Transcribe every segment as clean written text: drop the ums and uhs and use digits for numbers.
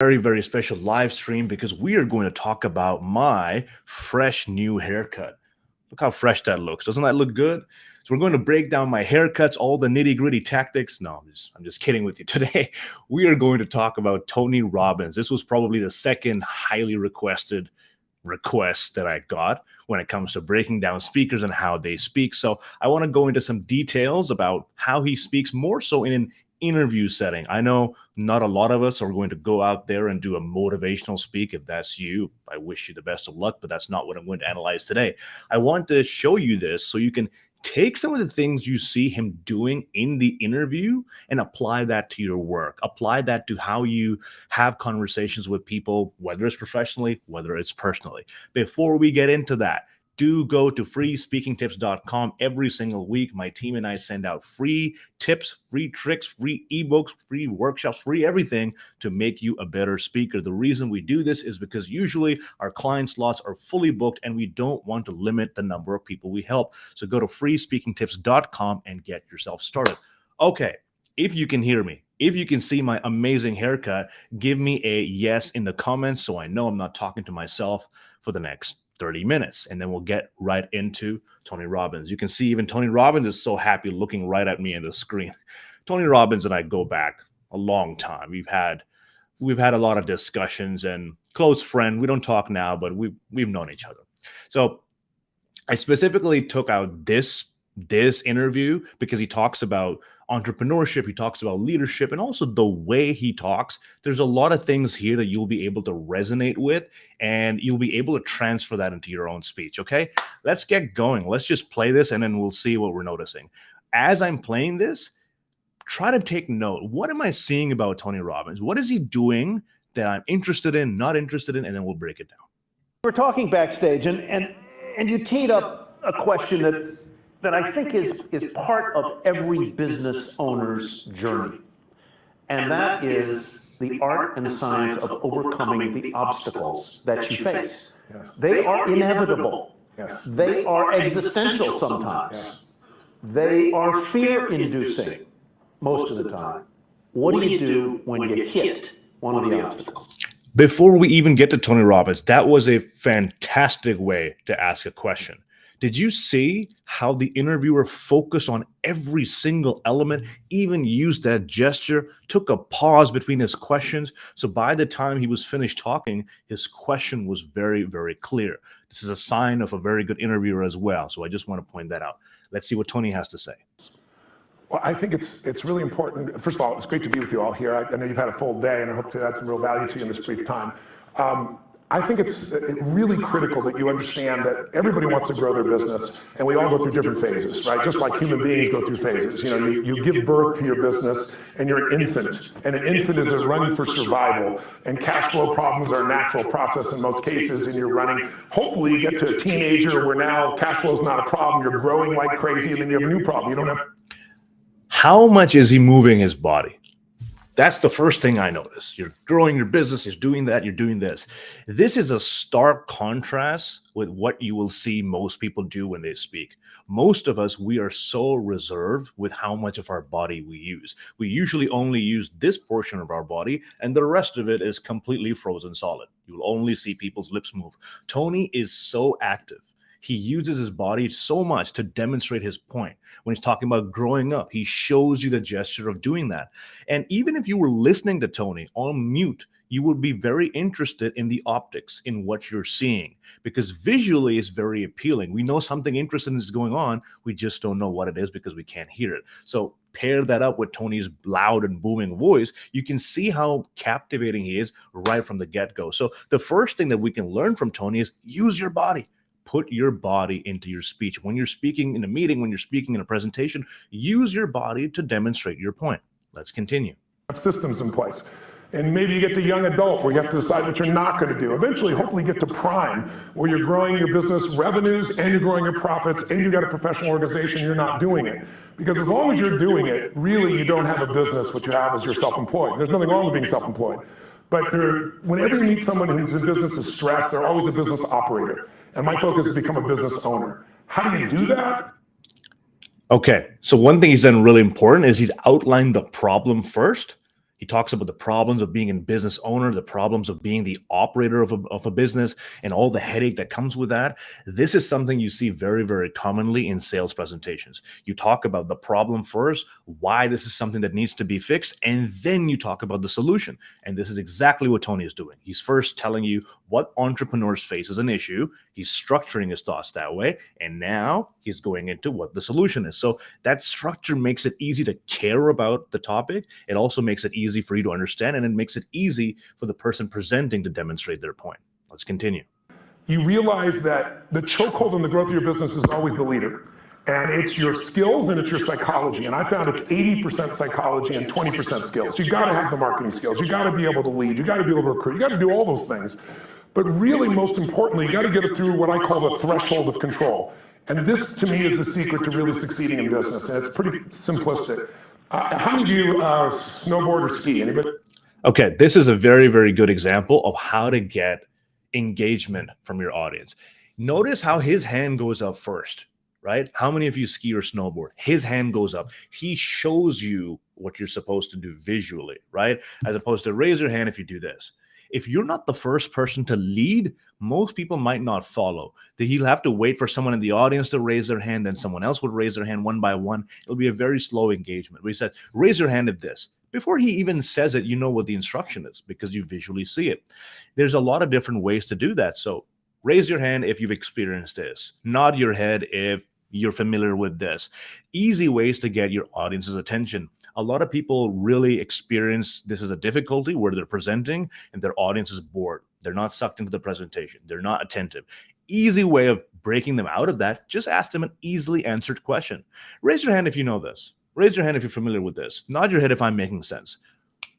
Very, very special live stream because we are going to talk about my fresh new haircut. Look how fresh that looks. Doesn't that look good? So we're going to break down my haircuts, all the nitty-gritty tactics. No, I'm just kidding with you. Today, we are going to talk about Tony Robbins. This was probably the second highly requested request that I got when it comes to breaking down speakers and how they speak. So I want to go into some details about how he speaks more so in an interview setting. I know not a lot of us are going to go out there and do a motivational speak. If that's you, I wish you the best of luck, but that's not what I'm going to analyze today. I want to show you this so you can take some of the things you see him doing in the interview and apply that to your work. Apply that to how you have conversations with people, whether it's professionally, whether it's personally. Before we get into that, do go to freespeakingtips.com every single week. My team and I send out free tips, free tricks, free ebooks, free workshops, free everything to make you a better speaker. The reason we do this is because usually our client slots are fully booked and we don't want to limit the number of people we help. So go to freespeakingtips.com and get yourself started. Okay, if you can hear me, if you can see my amazing haircut, give me a yes in the comments so I know I'm not talking to myself for the next 30 minutes, and then we'll get right into Tony Robbins. You can see even Tony Robbins is so happy looking right at me in the screen. Tony Robbins and I go back a long time. We've had a lot of discussions and close friend. We don't talk now, but we've known each other. So I specifically took out this interview because he talks about entrepreneurship, he talks about leadership, and also the way he talks. There's a lot of things here that you'll be able to resonate with, and you'll be able to transfer that into your own speech. Okay, let's get going. Let's just play this, and then we'll see what we're noticing. As I'm playing this, try to take note. What am I seeing about Tony Robbins? What is he doing that I'm interested in, not interested in, and then we'll break it down. We're talking backstage, and you teed up a question that I think is part of every business owner's journey. And that is the art and science of overcoming the obstacles that you face. Yes. They are inevitable. Yes. They are existential sometimes. Yes. They are fear-inducing most of the time. What do you do when you hit one of the obstacles? Before we even get to Tony Robbins, that was a fantastic way to ask a question. Did you see how the interviewer focused on every single element, even used that gesture, took a pause between his questions? So by the time he was finished talking, his question was very, very clear. This is a sign of a very good interviewer as well. So I just want to point that out. Let's see what Tony has to say. Well, I think it's really important. First of all, it's great to be with you all here. I know you've had a full day, and I hope to add some real value to you in this brief time. I think it's really critical that you understand that everybody wants to grow their business, and we all go through different phases, right? Just like human beings go through phases. You know, you give birth to your business, and you're an infant, and an infant is running for survival, and cash flow problems are a natural process in most cases, and you're running. Hopefully, you get to a teenager where now cash flow is not a problem, you're growing like crazy, and then you have a new problem. You don't have. How much is he moving his body? That's the first thing I notice. You're growing your business, you're doing that, you're doing this. This is a stark contrast with what you will see most people do when they speak. Most of us, we are so reserved with how much of our body we use. We usually only use this portion of our body, and the rest of it is completely frozen solid. You will only see people's lips move. Tony is so active. He uses his body so much to demonstrate his point. When he's talking about growing up, he shows you the gesture of doing that. And even if you were listening to Tony on mute, you would be very interested in the optics, in what you're seeing, because visually it's very appealing. We know something interesting is going on. We just don't know what it is because we can't hear it. So pair that up with Tony's loud and booming voice, you can see how captivating he is right from the get-go. So the first thing that we can learn from Tony is use your body. Put your body into your speech. When you're speaking in a meeting, when you're speaking in a presentation, use your body to demonstrate your point. Let's continue. Systems in place. And maybe you get to young adult where you have to decide what you're not going to do. Eventually, hopefully you get to prime where you're growing your business revenues and you're growing your profits and you've got a professional organization, you're not doing it. Because as long as you're doing it, really you don't have a business. What you have is you're self-employed. There's nothing wrong with being self-employed. But whenever you meet someone who's in business is stressed, they're always a business operator. And my focus is to become a business owner. How do you do that? Okay, so one thing he's done really important is he's outlined the problem first. He talks about the problems of being a business owner, the problems of being the operator of a business, and all the headache that comes with that. This is something you see very, very commonly in sales presentations. You talk about the problem first, why this is something that needs to be fixed, and then you talk about the solution. And this is exactly what Tony is doing. He's first telling you what entrepreneurs face as an issue. He's structuring his thoughts that way. And now he's going into what the solution is. So that structure makes it easy to care about the topic. It also makes it easy for you to understand, and it makes it easy for the person presenting to demonstrate their point. Let's continue. You realize that the chokehold on the growth of your business is always the leader. And it's your skills and it's your psychology. And I found it's 80% psychology and 20% skills. You gotta have the marketing skills. You gotta be able to lead. You gotta be able to recruit. You gotta do all those things. But really, most importantly, you gotta get it through what I call the threshold of control. And this, to me, is the secret to really succeeding in business. And it's pretty simplistic. How many of you snowboard or ski? Anybody? Okay, this is a very, very good example of how to get engagement from your audience. Notice how his hand goes up first, right? How many of you ski or snowboard? His hand goes up. He shows you what you're supposed to do visually, right? As opposed to raise your hand if you do this. If you're not the first person to lead, most people might not follow. He'll have to wait for someone in the audience to raise their hand, then someone else would raise their hand one by one. It'll be a very slow engagement. We said, raise your hand at this. Before he even says it, you know what the instruction is because you visually see it. There's a lot of different ways to do that. So raise your hand if you've experienced this. Nod your head if you're familiar with this. Easy ways to get your audience's attention. A lot of people really experience this as a difficulty where they're presenting and their audience is bored. They're not sucked into the presentation. They're not attentive. Easy way of breaking them out of that, just ask them an easily answered question. Raise your hand if you know this. Raise your hand if you're familiar with this. Nod your head if I'm making sense.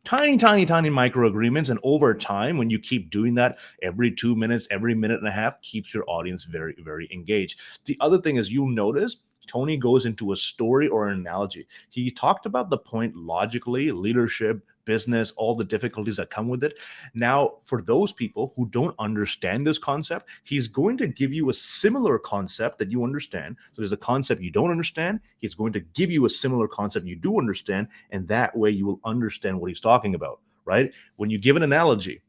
Tiny, tiny, tiny micro agreements. And over time, when you keep doing that every 2 minutes, every minute and a half, keeps your audience very, very engaged. The other thing is you'll notice Tony goes into a story or an analogy. He talked about the point logically, leadership, business, all the difficulties that come with it. Now, for those people who don't understand this concept, he's going to give you a similar concept that you understand. So there's a concept you don't understand. He's going to give you a similar concept you do understand. And that way you will understand what he's talking about, right? When you give an analogy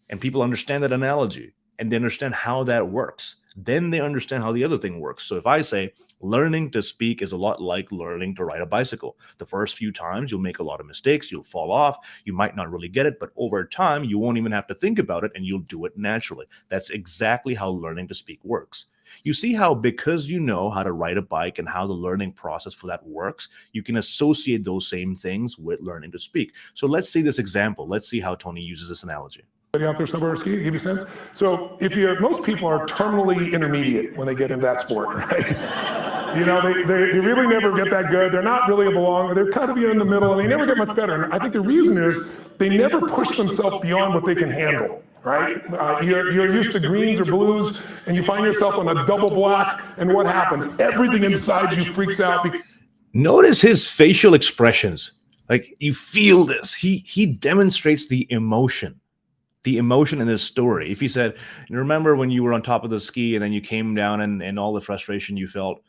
and people understand that analogy and they understand how that works, then they understand how the other thing works. So if I say learning to speak is a lot like learning to ride a bicycle. The first few times you'll make a lot of mistakes, you'll fall off, you might not really get it, but over time you won't even have to think about it and you'll do it naturally. That's exactly how learning to speak works. You see how because you know how to ride a bike and how the learning process for that works, you can associate those same things with learning to speak. So let's see this example. Let's see how Tony uses this analogy. Out there somewhere ski, give you a sense? So if you're, most people are terminally intermediate when they get into that sport, right? You know, they really never get that good. They're not really a belong. They're kind of in the middle and they never get much better. And I think the reason is they never push themselves beyond what they can handle, right? You're used to greens or blues and you find yourself on a double black and what happens? Everything inside you freaks out. Notice his facial expressions. Like you feel this. He demonstrates the emotion in this story. If he said, remember when you were on top of the ski and then you came down and all the frustration you felt,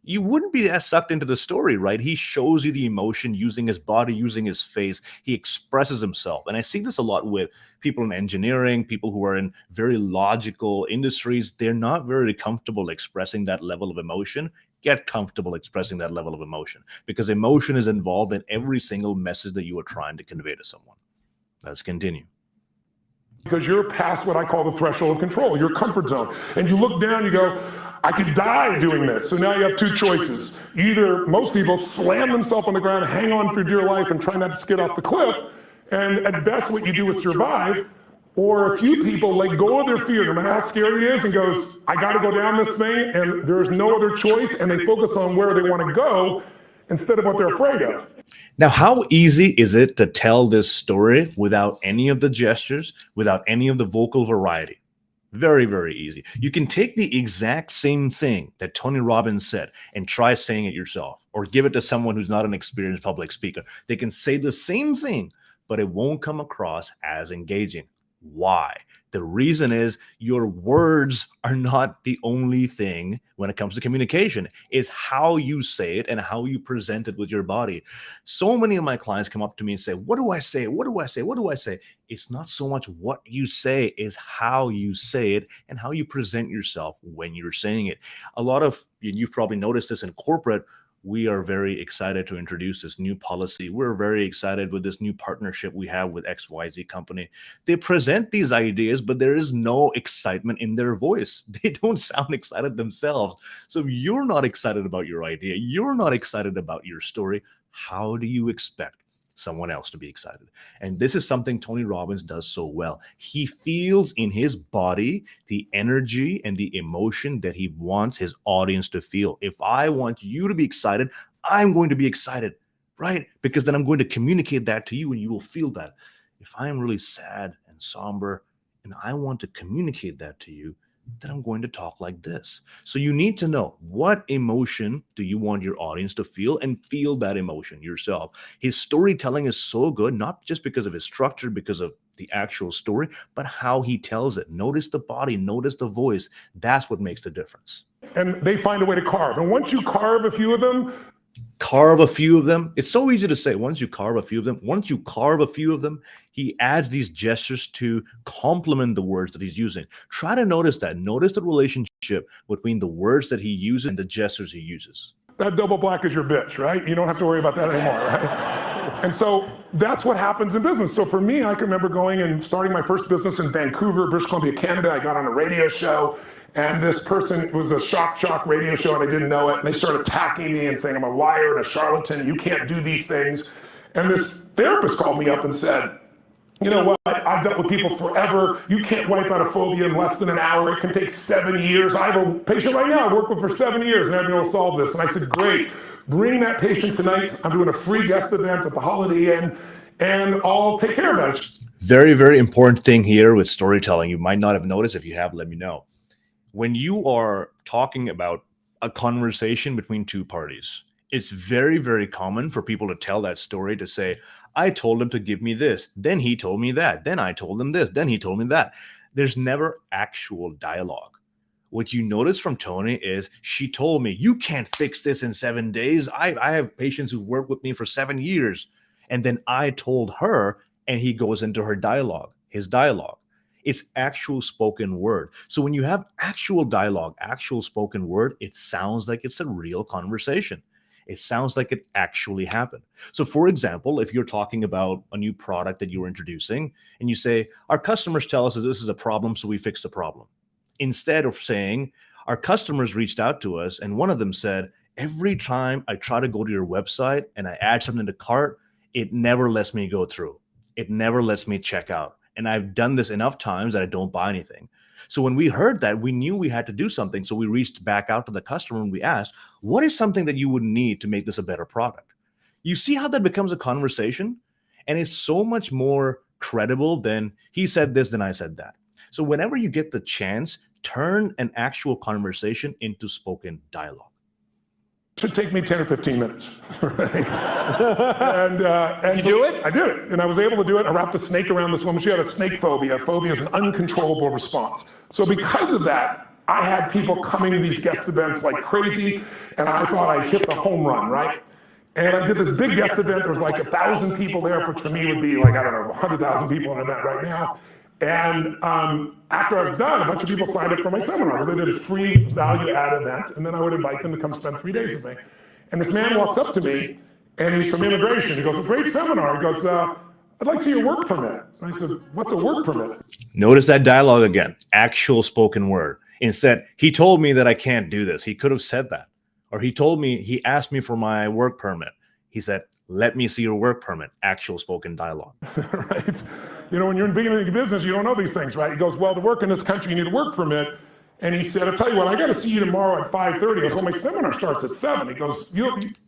you wouldn't be as sucked into the story, right? He shows you the emotion using his body, using his face. He expresses himself. And I see this a lot with people in engineering, people who are in very logical industries. They're not very comfortable expressing that level of emotion. Get comfortable expressing that level of emotion because emotion is involved in every single message that you are trying to convey to someone. Let's continue. Because you're past what I call the threshold of control, your comfort zone. And you look down, you go, I could die doing this. So now you have two choices. Either most people slam themselves on the ground, hang on for dear life and try not to skid off the cliff. And at best what you do is survive. Or a few people let go of their fear, no matter how scary it is, and goes, I got to go down this thing and there's no other choice. And they focus on where they want to go instead of what they're afraid of. Now, how easy is it to tell this story without any of the gestures, without any of the vocal variety? Very, very easy. You can take the exact same thing that Tony Robbins said and try saying it yourself or give it to someone who's not an experienced public speaker. They can say the same thing, but it won't come across as engaging. Why? The reason is your words are not the only thing when it comes to communication. It's how you say it and how you present it with your body. So many of my clients come up to me and say, "What do I say? What do I say? What do I say?" It's not so much what you say, is how you say it and how you present yourself when you're saying it. A lot of, you've probably noticed this in corporate, we are very excited to introduce this new policy. We're very excited with this new partnership we have with XYZ company. They present these ideas, but there is no excitement in their voice. They don't sound excited themselves. So if you're not excited about your idea, you're not excited about your story, how do you expect someone else to be excited? And this is something Tony Robbins does so well. He feels in his body the energy and the emotion that he wants his audience to feel. If I want you to be excited, I'm going to be excited, right? Because then I'm going to communicate that to you and you will feel that. If I am really sad and somber and I want to communicate that to you, then I'm going to talk like this. So you need to know, what emotion do you want your audience to feel, and feel that emotion yourself. His storytelling is so good, not just because of his structure, because of the actual story, but how he tells it. Notice the body, notice the voice. That's what makes the difference. And they find a way to carve. And once you carve a few of them, It's so easy to say, once you carve a few of them, he adds these gestures to complement the words that he's using. Try to notice that. Notice the relationship between the words that he uses and the gestures he uses. that double black is your bitch, right? You don't have to worry about that anymore, right? And so that's what happens in business. So for me, I can remember going and starting my first business in Vancouver, British Columbia, Canada. I got on a radio show. And this person was a shock radio show, and I didn't know it. And they started attacking me and saying I'm a liar and a charlatan. You can't do these things. And this therapist called me up and said, "You know what? I've dealt with people forever. You can't wipe out a phobia in less than an hour. It can take 7 years. I have a patient right now I've worked with for 7 years, and I've been able to solve this." And I said, "Great. Bring that patient tonight. I'm doing a free guest event at the Holiday Inn, and I'll take care of that." Very, very important thing here with storytelling. You might not have noticed. If you have, let me know. When you are talking about a conversation between two parties, it's very, very common for people to tell that story, to say, "I told him to give me this, then he told me that, then I told him this, then he told me that." There's never actual dialogue. What you notice from Tony is, she told me, "You can't fix this in 7 days. I have patients who've worked with me for 7 years." And then I told her, and he goes into his dialogue. It's actual spoken word. So when you have actual dialogue, actual spoken word, it sounds like it's a real conversation. It sounds like it actually happened. So for example, if you're talking about a new product that you're introducing and you say, "Our customers tell us that this is a problem, so we fix the problem." Instead of saying, "Our customers reached out to us and one of them said, every time I try to go to your website and I add something to cart, it never lets me go through. It never lets me check out. And I've done this enough times that I don't buy anything." So when we heard that, we knew we had to do something. So we reached back out to the customer and we asked, "What is something that you would need to make this a better product?" You see how that becomes a conversation? And it's so much more credible than he said this, then I said that. So whenever you get the chance, turn an actual conversation into spoken dialogue. Should take me 10 or 15 minutes. Right? and You do it? I did it, and I was able to do it. I wrapped a snake around this woman. She had a snake phobia. Phobia is an uncontrollable response. So because of that, I had people coming to these guest events like crazy, and I thought I hit the home run, right? And I did this big guest event. There was like 1,000 people there, which for me would be like, I don't know, 100,000 people in an event right now. And after I was done, a bunch of people signed up for my seminar. I did a free value-add event, and then I would invite them to come spend 3 days with me. And this man walks up to me, and he's from immigration. He goes, "A great seminar." He goes, "I'd like to see your work permit." And I said, "What's a work permit?" Notice that dialogue again, actual spoken word. Instead, "He told me that I can't do this." He could have said that. Or he asked me for my work permit. He said, "Let me see your work permit." Actual spoken dialogue. Right? You know, when you're in beginning business, you don't know these things, right? He goes, "Well, to work in this country, you need a work permit." And he said, "I'll tell you what, I got to see you tomorrow at 5:30. He goes, "Well, my seminar starts at 7. He goes,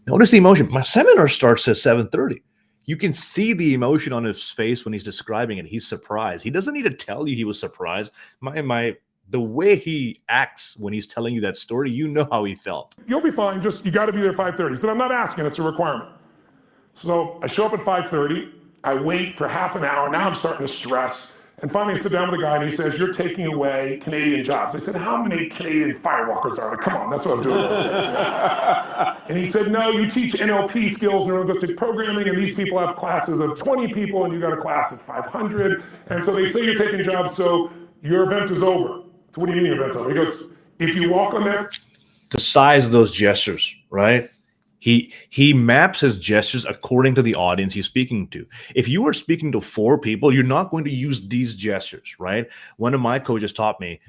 Notice the emotion. "My seminar starts at 7:30. You can see the emotion on his face when he's describing it. He's surprised. He doesn't need to tell you he was surprised. The way he acts when he's telling you that story, you know how he felt. "You'll be fine. Just, you got to be there at 5:30. He said, "I'm not asking. It's a requirement." So I show up at 5:30. I wait for half an hour. Now I'm starting to stress. And finally, I sit down with a guy and he says, "You're taking away Canadian jobs." I said, "How many Canadian firewalkers are there? Come on, that's what I was doing those days. And he said, "No, you teach NLP skills, neuro-linguistic programming, and these people have classes of 20 people and you got a class of 500. And so they say you're taking jobs, so your event is over." So what do you mean your event's over? He goes, "If you walk on that..." The size of those gestures, right? He maps his gestures according to the audience he's speaking to. If you are speaking to 4 people, you're not going to use these gestures, right? One of my coaches taught me,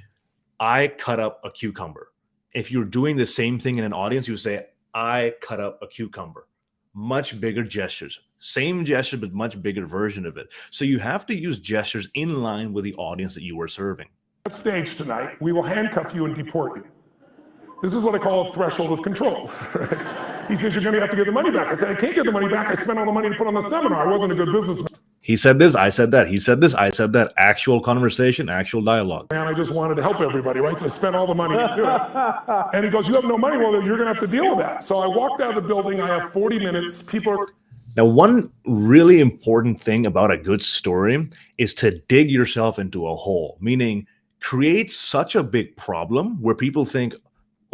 I cut up a cucumber. If you're doing the same thing in an audience, you say, I cut up a cucumber. Much bigger gestures. Same gesture, but much bigger version of it. So you have to use gestures in line with the audience that you are serving. That stage tonight, we will handcuff you and deport you. This is what I call a threshold of control. He says, "You're going to have to get the money back." I said, "I can't get the money back. I spent all the money to put on the seminar. I wasn't a good businessman." He said this, I said that. He said this, I said that. Actual conversation, actual dialogue. And I just wanted to help everybody, right? So I spent all the money to do it. And he goes, "You have no money? Well, you're going to have to deal with that." So I walked out of the building. I have 40 minutes. People are... Now, one really important thing about a good story is to dig yourself into a hole, meaning create such a big problem where people think,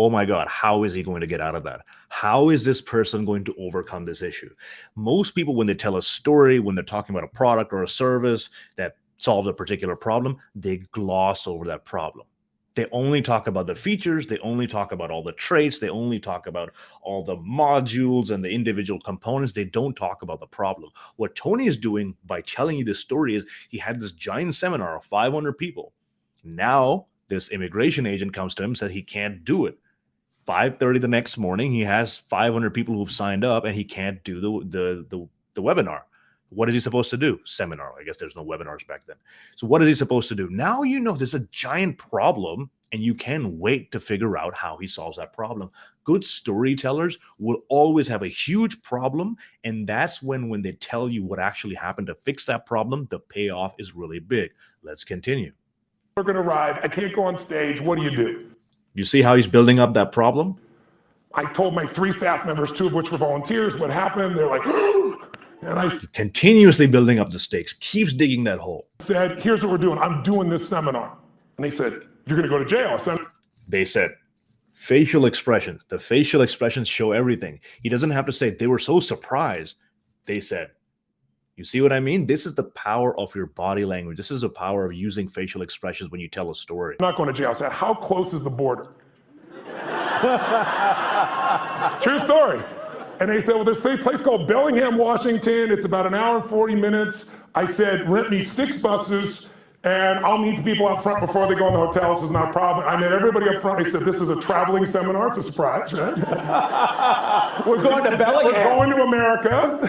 oh my God, how is he going to get out of that? How is this person going to overcome this issue? Most people, when they tell a story, when they're talking about a product or a service that solves a particular problem, they gloss over that problem. They only talk about the features. They only talk about all the traits. They only talk about all the modules and the individual components. They don't talk about the problem. What Tony is doing by telling you this story is he had this giant seminar of 500 people. Now, this immigration agent comes to him and says he can't do it. 5:30 the next morning, he has 500 people who've signed up and he can't do the webinar. What is he supposed to do? Seminar. I guess there's no webinars back then. So what is he supposed to do? Now you know there's a giant problem and you can wait to figure out how he solves that problem. Good storytellers will always have a huge problem, and that's when they tell you what actually happened to fix that problem, the payoff is really big. Let's continue. We're going to arrive. I can't go on stage. What do you do? You see how he's building up that problem? I told my 3 staff members, 2 of which were volunteers, what happened. They're like, and I continuously building up the stakes, keeps digging that hole. Said, "Here's what we're doing. I'm doing this seminar." And they said, "You're going to go to jail." I said, they said, facial expressions. The facial expressions show everything. He doesn't have to say they were so surprised. They said, you see what I mean? This is the power of your body language. This is the power of using facial expressions when you tell a story. "I'm not going to jail." I said, "How close is the border?" True story. And they said, "Well, there's a place called Bellingham, Washington. It's about an hour and 40 minutes. I said, "Rent me 6 buses and I'll meet the people out front before they go in the hotel. This is not a problem." I met everybody up front. I said, "This is a traveling seminar. It's a surprise, right?" We're going to Bellingham. We're going to America.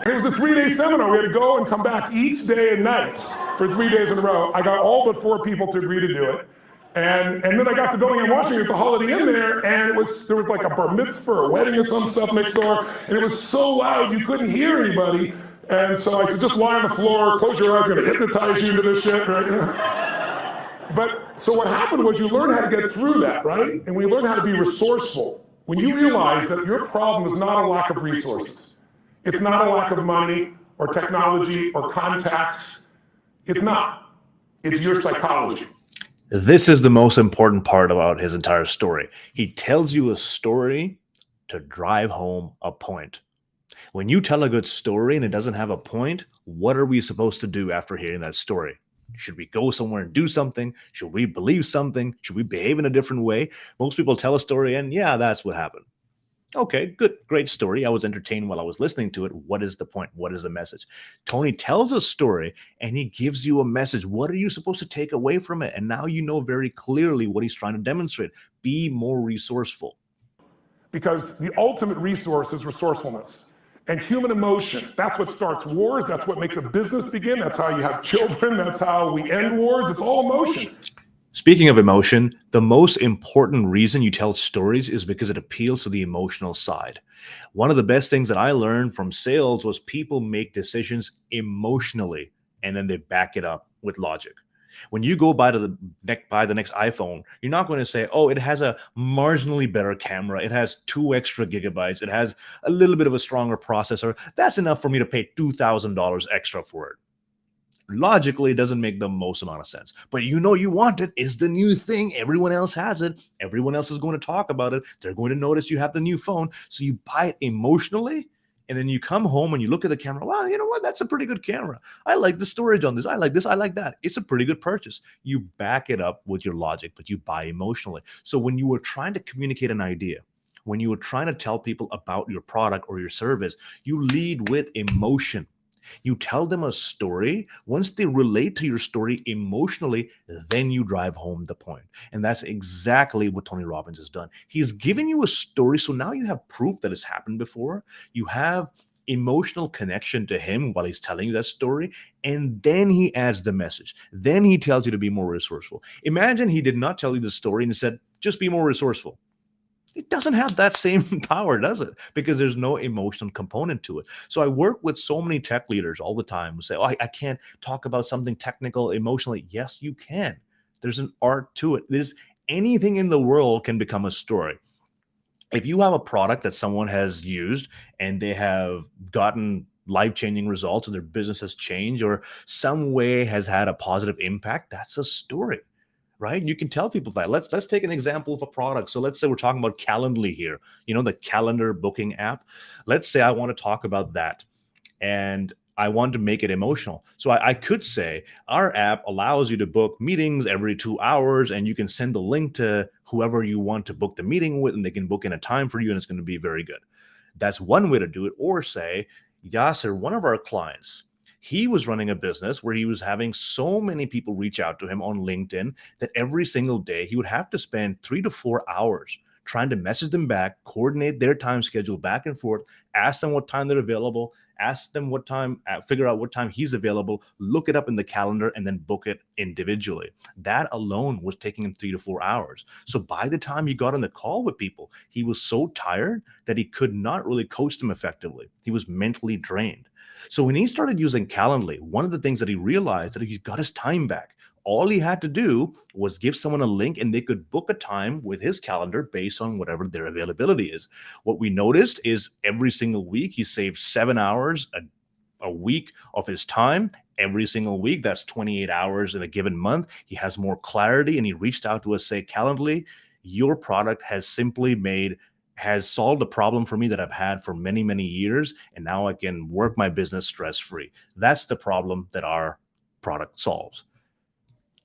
And it was a 3-day seminar. We had to go and come back each day and night for 3 days in a row. I got all but 4 people to agree to do it. And then I got to Bellingham, Washington, at the Holiday Inn there, and there was like a bar mitzvah or a wedding or some stuff next door, and it was so loud you couldn't hear anybody. And so I said, "Just lie on the floor, close your eyes, I'm going to hypnotize you into this shit," right? You know? But so what happened was you learn how to get through that, right? And we learn how to be resourceful. When you realize that your problem is not a lack of resources, it's not a lack of money or technology or contacts. It's not. It's your psychology. This is the most important part about his entire story. He tells you a story to drive home a point. When you tell a good story and it doesn't have a point, what are we supposed to do after hearing that story? Should we go somewhere and do something? Should we believe something? Should we behave in a different way? Most people tell a story and yeah, that's what happened. Okay, good, great story. I was entertained while I was listening to it. What is the point? What is the message? Tony tells a story and he gives you a message. What are you supposed to take away from it? And now you know very clearly what he's trying to demonstrate. Be more resourceful. Because the ultimate resource is resourcefulness and human emotion. That's what starts wars. That's what makes a business begin. That's how you have children. That's how we end wars. It's all emotion. Speaking of emotion, the most important reason you tell stories is because it appeals to the emotional side. One of the best things that I learned from sales was people make decisions emotionally and then they back it up with logic. When you go buy the next iPhone, you're not going to say, oh, it has a marginally better camera. It has 2 extra gigabytes. It has a little bit of a stronger processor. That's enough for me to pay $2,000 extra for it. Logically, it doesn't make the most amount of sense. But you know you want it. It's the new thing. Everyone else has it. Everyone else is going to talk about it. They're going to notice you have the new phone. So you buy it emotionally. And then you come home and you look at the camera. Wow, you know what? That's a pretty good camera. I like the storage on this. I like this. I like that. It's a pretty good purchase. You back it up with your logic, but you buy emotionally. So when you were trying to communicate an idea, when you were trying to tell people about your product or your service, you lead with emotion. You tell them a story. Once they relate to your story emotionally, then you drive home the point. And that's exactly what Tony Robbins has done. He's given you a story. So now you have proof that it's happened before. You have emotional connection to him while he's telling you that story. And then he adds the message. Then he tells you to be more resourceful. Imagine he did not tell you the story and said, just be more resourceful. It doesn't have that same power, does it? Because there's no emotional component to it. So I work with so many tech leaders all the time who say, oh, I can't talk about something technical emotionally. Yes, you can. There's an art to it. There's anything in the world can become a story. If you have a product that someone has used and they have gotten life-changing results and their business has changed or some way has had a positive impact, that's a story. Right? You can tell people that. Let's take an example of a product. So let's say we're talking about Calendly here, the calendar booking app. Let's say I want to talk about that and I want to make it emotional. So I could say our app allows you to book meetings every 2 hours and you can send the link to whoever you want to book the meeting with and they can book in a time for you and it's going to be very good. That's one way to do it. Or say, Yasser, one of our clients, he was running a business where he was having so many people reach out to him on LinkedIn that every single day he would have to spend 3 to 4 hours trying to message them back, coordinate their time schedule back and forth, ask them what time they're available, ask them what time, figure out what time he's available, look it up in the calendar, and then book it individually. That alone was taking him 3 to 4 hours. So by the time he got on the call with people, he was so tired that he could not really coach them effectively. He was mentally drained. So when he started using Calendly, one of the things that he realized that he got his time back. All he had to do was give someone a link and they could book a time with his calendar based on whatever their availability is. What we noticed is every single week he saved 7 hours a week of his time. Every single week, that's 28 hours in a given month. He has more clarity and he reached out to us, say, Calendly, your product has solved a problem for me that I've had for many, many years. And now I can work my business stress-free. That's the problem that our product solves.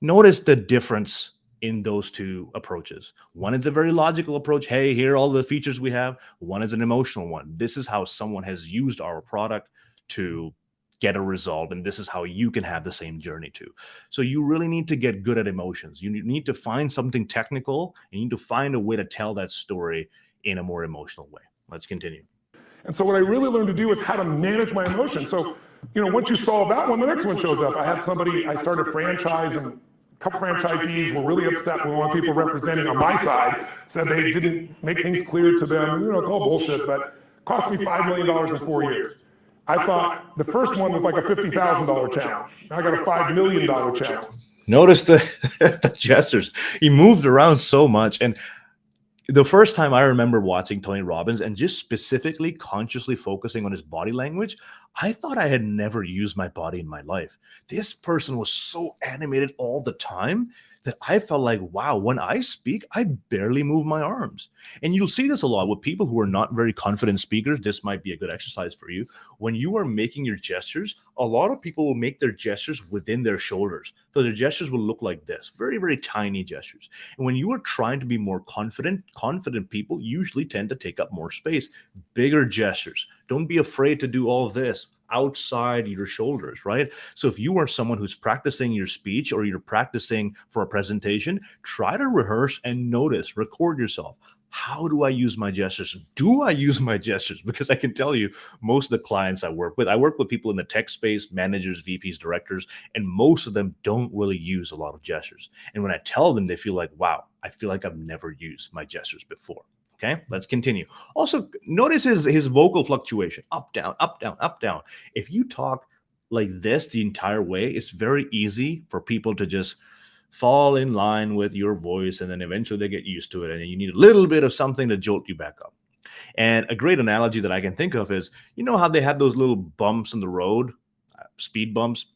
Notice the difference in those two approaches. One is a very logical approach. Hey, here are all the features we have. One is an emotional one. This is how someone has used our product to get a result. And this is how you can have the same journey too. So you really need to get good at emotions. You need to find something technical and you need to find a way to tell that story in a more emotional way. Let's continue. And so what I really learned to do is how to manage my emotions. So, once you solve that one, the next one shows up. I started a franchise and a couple franchisees were really upset when one people representing on my side said they didn't make things clear to them. It's all bullshit, but it cost me $5 million in 4 years. I thought the first one was like a $50,000 challenge. Now I got a $5 million challenge. Notice the gestures. He moved around so much. And the first time I remember watching Tony Robbins and just specifically consciously focusing on his body language, I thought I had never used my body in my life. This person was so animated all the time that I felt like, wow, when I speak, I barely move my arms. And you'll see this a lot with people who are not very confident speakers. This might be a good exercise for you. When you are making your gestures, a lot of people will make their gestures within their shoulders. So their gestures will look like this, very, very tiny gestures. And when you are trying to be more confident people usually tend to take up more space, bigger gestures. Don't be afraid to do all this outside your shoulders, right? So if you are someone who's practicing your speech or you're practicing for a presentation, try to rehearse and notice, record yourself. How do I use my gestures? Do I use my gestures? Because I can tell you, most of the clients I work with people in the tech space, managers, VPs, directors, and most of them don't really use a lot of gestures. And when I tell them, they feel like, wow, I feel like I've never used my gestures before. Okay, let's continue. Also, notice his vocal fluctuation, up, down, up, down, up, down. If you talk like this the entire way, it's very easy for people to just fall in line with your voice, and then eventually they get used to it, and you need a little bit of something to jolt you back up. And a great analogy that I can think of is, how they have those little bumps in the road, speed bumps?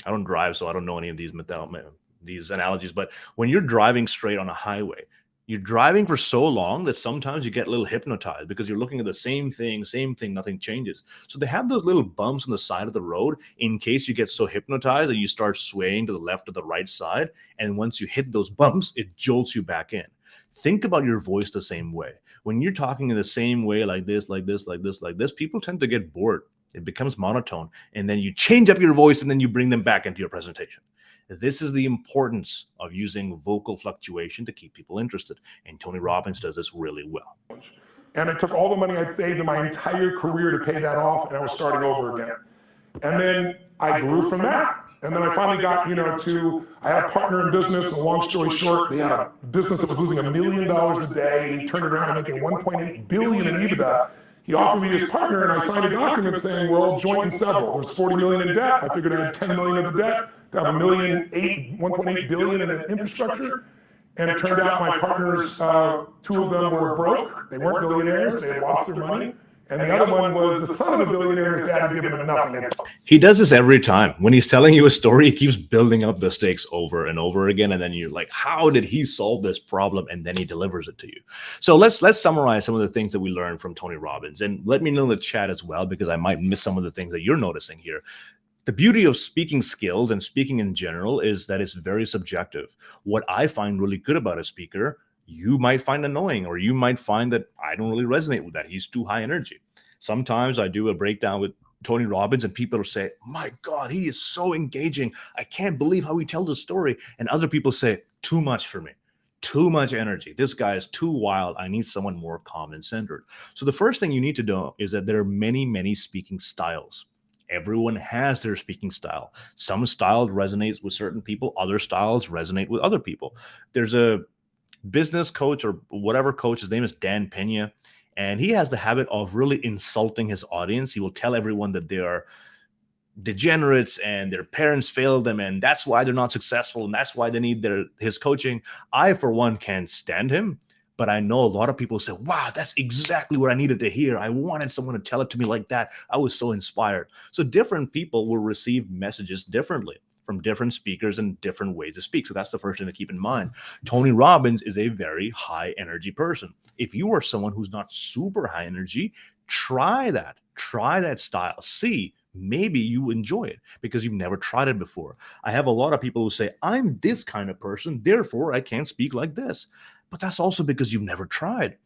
I don't drive, so I don't know any of these analogies. But when you're driving straight on a highway, you're driving for so long that sometimes you get a little hypnotized because you're looking at the same thing, nothing changes. So they have those little bumps on the side of the road in case you get so hypnotized and you start swaying to the left or the right side. And once you hit those bumps, it jolts you back in. Think about your voice the same way. When you're talking in the same way, like this, like this, like this, like this, people tend to get bored. It becomes monotone. And then you change up your voice and then you bring them back into your presentation. This is the importance of using vocal fluctuation to keep people interested. And Tony Robbins does this really well. And I took all the money I'd saved in my entire career to pay that off, and I was starting over again. And then I grew from that. And then I finally got, I had a partner in business, and long story short, they had a business that was losing $1 million a day, and he turned around and making $1.8 billion in EBITDA. He offered me his partner, and I signed a document saying we're all joint and several. There's $40 million in debt. I figured I had $10 million of the debt to have $1.8 billion in infrastructure. And it turned out my partners, two of them were broke. They weren't billionaires. They had lost their money. And the other one was the son of a billionaire. His dad had given him nothing. He does this every time. When he's telling you a story, he keeps building up the stakes over and over again. And then you're like, how did he solve this problem? And then he delivers it to you. So let's summarize some of the things that we learned from Tony Robbins. And let me know in the chat as well, because I might miss some of the things that you're noticing here. The beauty of speaking skills and speaking in general is that it's very subjective. What I find really good about a speaker, you might find annoying, or you might find that I don't really resonate with that. He's too high energy. Sometimes I do a breakdown with Tony Robbins and people will say, my God, he is so engaging. I can't believe how he tells a story. And other people say, too much for me. Too much energy. This guy is too wild. I need someone more calm and centered. So the first thing you need to know is that there are many, many speaking styles. Everyone has their speaking style. Some styles resonate with certain people. Other styles resonate with other people. There's a business coach or whatever coach, his name is Dan Pena, and he has the habit of really insulting his audience. He will tell everyone that they are degenerates and their parents failed them, and that's why they're not successful, and that's why they need his coaching. I, for one, can't stand him. But I know a lot of people say, wow, that's exactly what I needed to hear. I wanted someone to tell it to me like that. I was so inspired. So different people will receive messages differently from different speakers and different ways to speak. So that's the first thing to keep in mind. Tony Robbins is a very high energy person. If you are someone who's not super high energy, try that style. See, maybe you enjoy it because you've never tried it before. I have a lot of people who say, I'm this kind of person, therefore I can't speak like this. But that's also because you've never tried.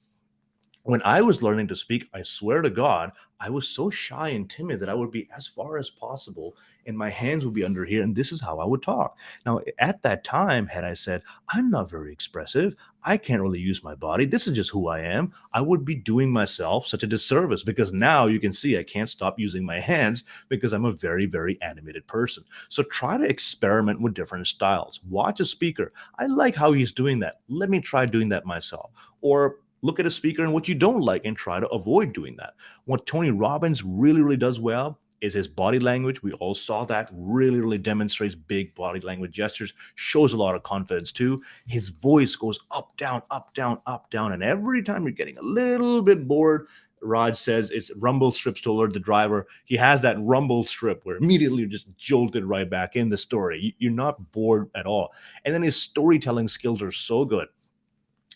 When I was learning to speak, I swear to God, I was so shy and timid that I would be as far as possible and my hands would be under here. And this is how I would talk. Now, at that time, had I said, I'm not very expressive, I can't really use my body, this is just who I am, I would be doing myself such a disservice, because now you can see I can't stop using my hands because I'm a very, very animated person. So try to experiment with different styles. Watch a speaker. I like how he's doing that. Let me try doing that myself. Or look at a speaker and what you don't like and try to avoid doing that. What Tony Robbins really, really does well is his body language. We all saw that. Really, really demonstrates big body language gestures, shows a lot of confidence too. His voice goes up, down, up, down, up, down. And every time you're getting a little bit bored, Raj says it's rumble strips to alert the driver. He has that rumble strip where immediately you're just jolted right back in the story. You're not bored at all. And then his storytelling skills are so good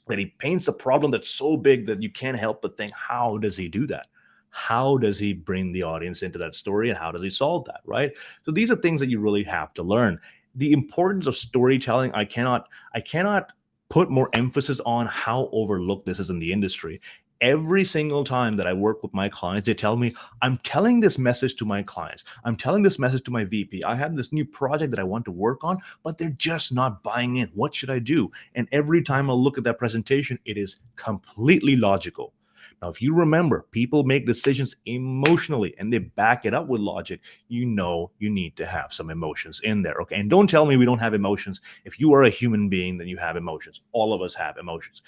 that he paints a problem that's so big that you can't help but think, how does he do that? How does he bring the audience into that story, and how does he solve that, right? So these are things that you really have to learn. The importance of storytelling, I cannot put more emphasis on how overlooked this is in the industry. Every single time that I work with my clients, they tell me, I'm telling this message to my clients. I'm telling this message to my VP. I have this new project that I want to work on, but they're just not buying in. What should I do? And every time I look at that presentation, it is completely logical. Now, if you remember, people make decisions emotionally and they back it up with logic. You know you need to have some emotions in there, okay? And don't tell me we don't have emotions. If you are a human being, then you have emotions. All of us have emotions,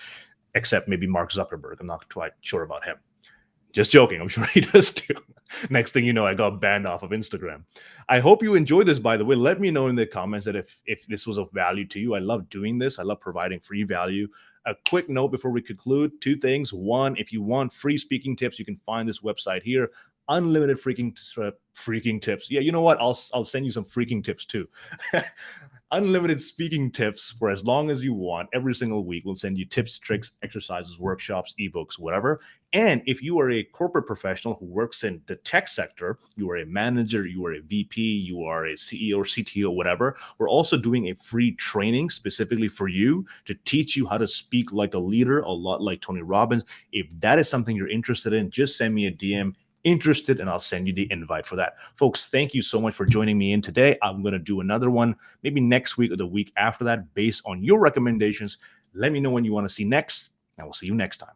except maybe Mark Zuckerberg. I'm not quite sure about him. Just joking. I'm sure he does too. Next thing you know, I got banned off of Instagram. I hope you enjoyed this, by the way. Let me know in the comments that if this was of value to you. I love doing this. I love providing free value. A quick note before we conclude, two things. One, if you want free speaking tips, you can find this website here. unlimited freaking tips. Yeah, you know what? I'll send you some freaking tips too. Unlimited speaking tips for as long as you want. Every single week, we'll send you tips, tricks, exercises, workshops, ebooks, whatever. And if you are a corporate professional who works in the tech sector, you are a manager, you are a VP, you are a CEO or CTO, whatever, we're also doing a free training specifically for you to teach you how to speak like a leader, a lot like Tony Robbins. If that is something you're interested in, just send me a DM. Interested, and I'll send you the invite for that. Folks, thank you so much for joining me in today. I'm going to do another one maybe next week or the week after that based on your recommendations. Let me know when you want to see next, and we'll see you next time.